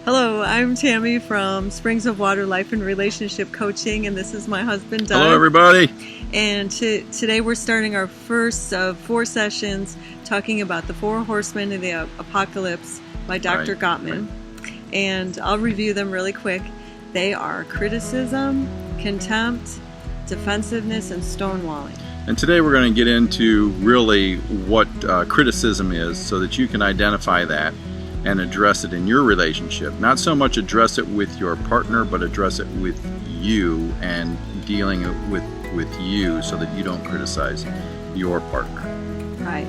Hello, I'm Tammy from Springs of Water Life and Relationship Coaching, and this is my husband, Doug. Hello, everybody. And today we're starting our first of 4 sessions talking about the 4 Horsemen of the Apocalypse by Dr. Gottman. Right. And I'll review them really quick. They are criticism, contempt, defensiveness, and stonewalling. And today we're going to get into really what criticism is so that you can identify that and address it in your relationship. Not so much address it with your partner, but address it with you and dealing with you so that you don't criticize your partner. Right.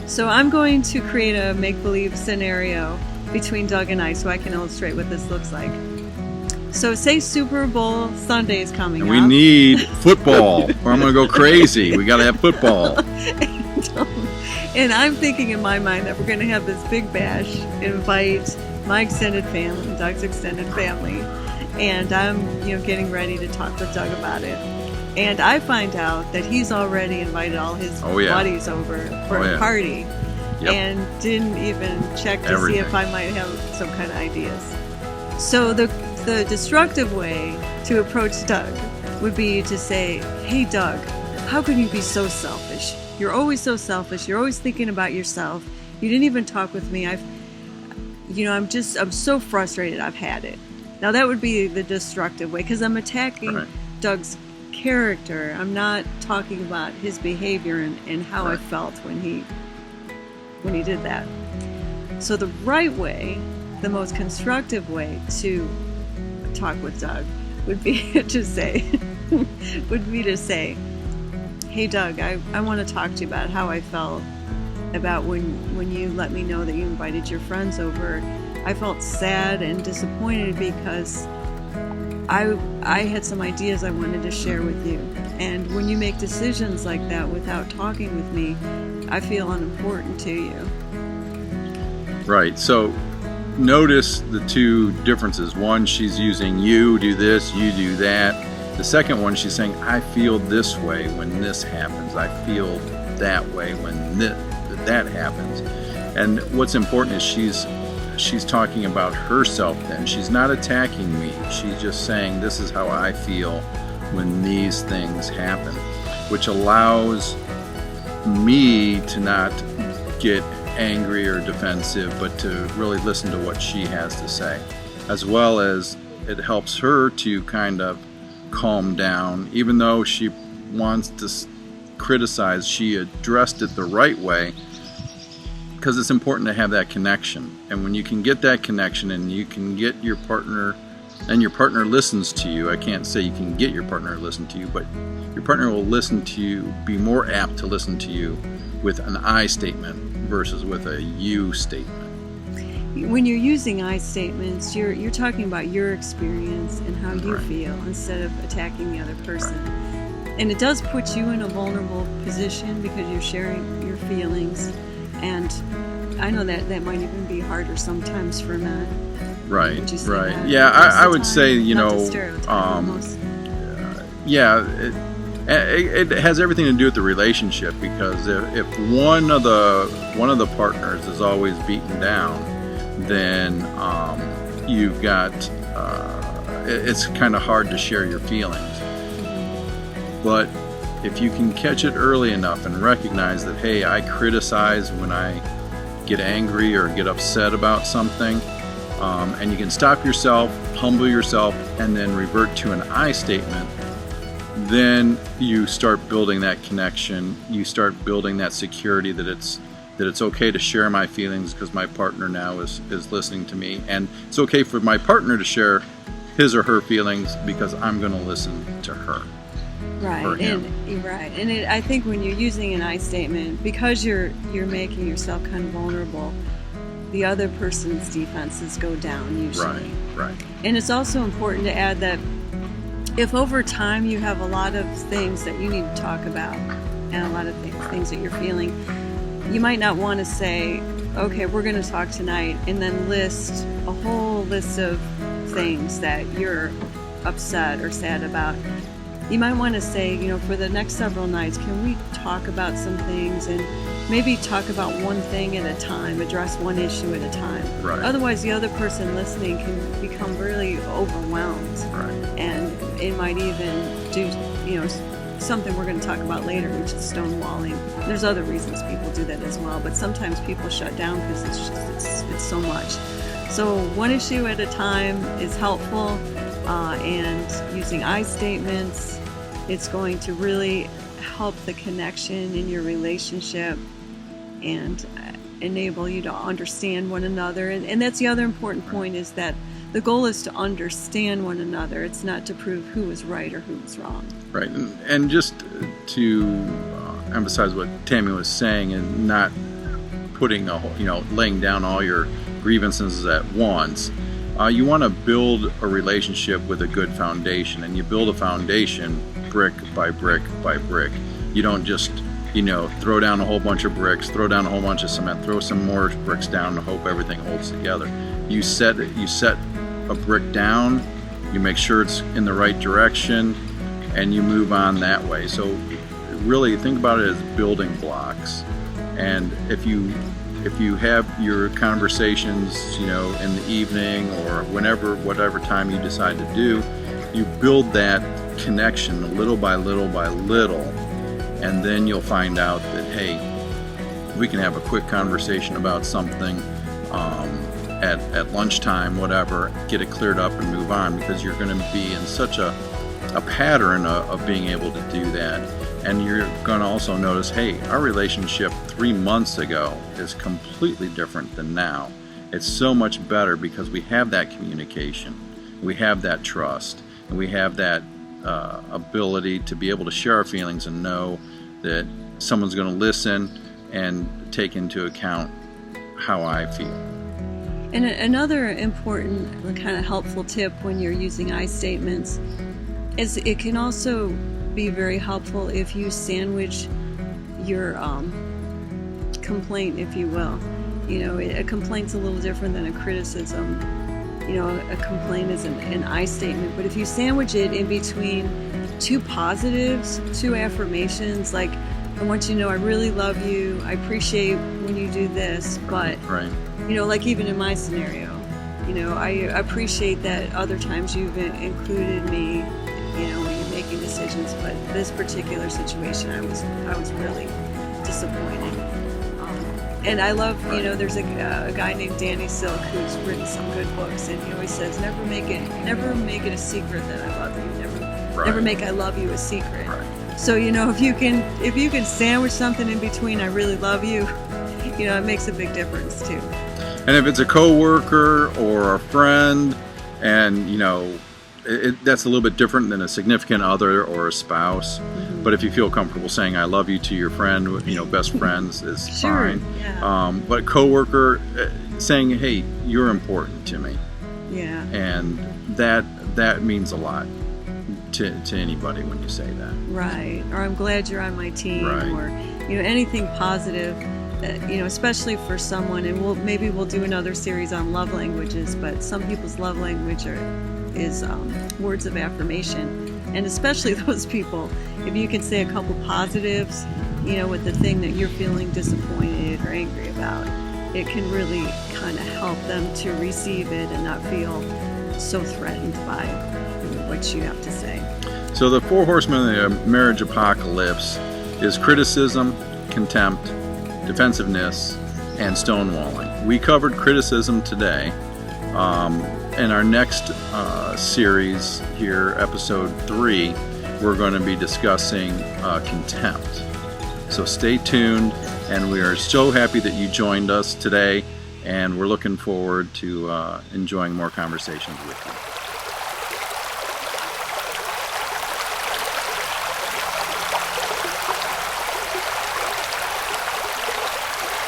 So I'm going to create a make-believe scenario between Doug and I so I can illustrate what this looks like. So say Super Bowl Sunday is coming up. We need football or I'm going to go crazy. We got to have football. And I'm thinking in my mind that we're going to have this big bash, invite my extended family, Doug's extended family, and I'm getting ready to talk with Doug about it. And I find out that he's already invited all his buddies over for a party and didn't even check to see if I might have some kind of ideas. So the destructive way to approach Doug would be to say, "Hey Doug, how can you be so selfish? You're always so selfish. You're always thinking about yourself. You didn't even talk with me. I'm so frustrated. I've had it." Now that would be the destructive way because I'm attacking Doug's character. I'm not talking about his behavior and how I felt when he did that. So the right way, the most constructive way to talk with Doug would be to say, "Hey Doug, I want to talk to you about how I felt about when you let me know that you invited your friends over. I felt sad and disappointed because I had some ideas I wanted to share with you. And when you make decisions like that without talking with me, I feel unimportant to you." Right. So notice the two differences. One, she's using you do this, you do that. The second one, she's saying, "I feel this way when this happens. I feel that way when that happens." And what's important is she's talking about herself then. She's not attacking me. She's just saying, "This is how I feel when these things happen," which allows me to not get angry or defensive, but to really listen to what she has to say, as well as it helps her to kind of calm down. Even though she wants to criticize, she addressed it the right way because it's important to have that connection. And when you can get that connection and you can get your partner and your partner listens to you, I can't say you can get your partner to listen to you, but your partner will listen to you, be more apt to listen to you with an I statement versus with a you statement. When you're using I statements, you're talking about your experience and how you feel instead of attacking the other person. And it does put you in a vulnerable position because you're sharing your feelings. And I know that might even be harder sometimes for men. Right, Would you say right. that? Yeah, I would say, it has everything to do with the relationship, because if one of the partners is always beaten down, then you've got it's kind of hard to share your feelings. But if you can catch it early enough and recognize that, hey, I criticize when I get angry or get upset about something, and you can stop yourself, humble yourself, and then revert to an I statement, then you start building that connection. You start building that security that it's okay to share my feelings because my partner now is listening to me, and it's okay for my partner to share his or her feelings because I'm going to listen to her. Right, and I think when you're using an I statement, because you're making yourself kind of vulnerable, the other person's defenses go down usually. Right. And it's also important to add that if over time you have a lot of things that you need to talk about and a lot of things that you're feeling, you might not want to say, "Okay, we're going to talk tonight," and then list a whole list of things that you're upset or sad about. You might want to say, for the next several nights, can we talk about some things? And maybe talk about one thing at a time, address one issue at a time. Right. Otherwise, the other person listening can become really overwhelmed. Right. And it might even do, something we're going to talk about later, which is stonewalling. There's other reasons people do that as well, but sometimes people shut down because it's so much. So one issue at a time is helpful, and using I statements, it's going to really help the connection in your relationship and enable you to understand one another. And that's the other important point, is that the goal is to understand one another. It's not to prove who is right or who is wrong. Right. And just to emphasize what Tammy was saying, and not putting laying down all your grievances at once. You want to build a relationship with a good foundation, and you build a foundation brick by brick by brick. You don't just throw down a whole bunch of bricks, throw down a whole bunch of cement, throw some more bricks down and hope everything holds together. You set a brick down, you make sure it's in the right direction, and you move on that way. So really think about it as building blocks. And if you have your conversations, in the evening or whatever time you decide to do, you build that connection little by little by little, and then you'll find out that, hey, we can have a quick conversation about something at lunchtime, whatever, get it cleared up and move on, because you're going to be in such a pattern of being able to do that. And you're going to also notice, hey, our relationship 3 months ago is completely different than now. It's so much better because we have that communication, we have that trust, and we have that ability to be able to share our feelings and know that someone's going to listen and take into account how I feel. And another important kind of helpful tip when you're using I statements is it can also be very helpful if you sandwich your complaint, if you will. A complaint's a little different than a criticism. A complaint is an I statement, but if you sandwich it in between two positives, two affirmations, like, I want you to know I really love you, I appreciate when you do this, but, right. Like even in my scenario, I appreciate that other times you've included me, when you're making decisions, but this particular situation, I was really disappointed. And I love, there's a guy named Danny Silk who's written some good books, and he always says, never make it a secret that I love you. Never make I love you a secret. Right. So if you can sandwich something in between I really love you, it makes a big difference too. And if it's a coworker or a friend, and that's a little bit different than a significant other or a spouse. Mm-hmm. But if you feel comfortable saying I love you to your friend, best friends is sure, fine. Yeah. But coworker, saying, hey, you're important to me. Yeah. And that means a lot to anybody when you say that. Right. Or I'm glad you're on my team. Right. Or anything positive. Especially for someone, and maybe we'll do another series on love languages, but some people's love language is words of affirmation, and especially those people, if you can say a couple positives, with the thing that you're feeling disappointed or angry about, it can really kind of help them to receive it and not feel so threatened by what you have to say. So the 4 horsemen of the marriage apocalypse is criticism, contempt, defensiveness, and stonewalling. We covered criticism today. In our next series here, episode 3, we're going to be discussing contempt. So stay tuned, and we are so happy that you joined us today, and we're looking forward to enjoying more conversations with you.